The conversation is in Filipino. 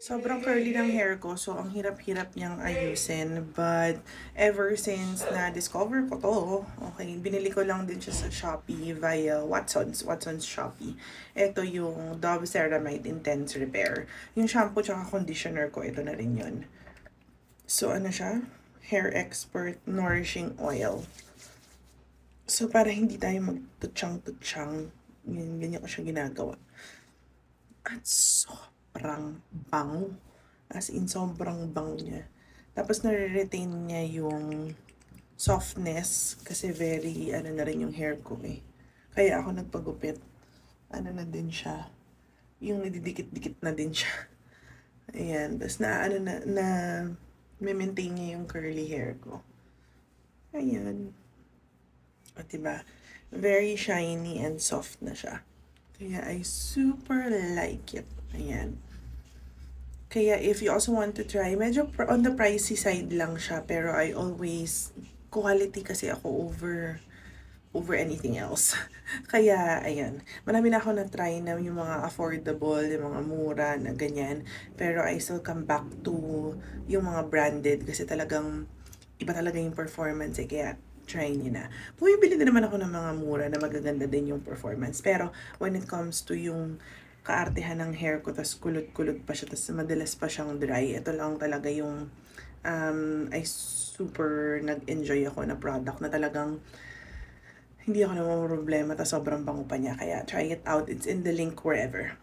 Sobrang curly ng hair ko, so ang hirap-hirap niyang ayusin. But ever since na-discover ko to, okay, binili ko lang din siya sa Shopee via Watson's Shopee. Ito yung Dove Ceramide Intense Repair. Yung shampoo tsaka conditioner ko, ito na rin yun. So ano siya? Hair Expert Nourishing Oil. So para hindi tayo magtutsang-tutsang, ganyan ko siya ginagawa. At sobrang bango. As in, sobrang bango niya. Tapos nare-retain niya yung softness kasi very, ano na rin yung hair ko eh. Kaya ako nagpagupit. Ano na din siya. Yung nadidikit-dikit na din siya. Ayan. Tapos maintain niya yung curly hair ko. Ayan. O diba? Very shiny and soft na siya. Kaya I super like it. Ayan. Kaya if you also want to try, medyo on the pricey side lang siya. Pero I always, quality kasi ako over anything else. Kaya, ayan. Marami na ako na-try na yung mga affordable, yung mga mura na ganyan. Pero I still come back to yung mga branded kasi talagang iba talaga yung performance eh. Kaya try niyo na. Bumibili na naman ako ng mga mura na magaganda din yung performance. Pero when it comes to yung kaartehan ng hair ko, tas kulot-kulot pa siya, tas madalas pa siyang dry, ito lang talaga yung I super nag-enjoy ako na product na talagang hindi ako namang problema, tas sobrang bango pa niya. Kaya try it out. It's in the link wherever.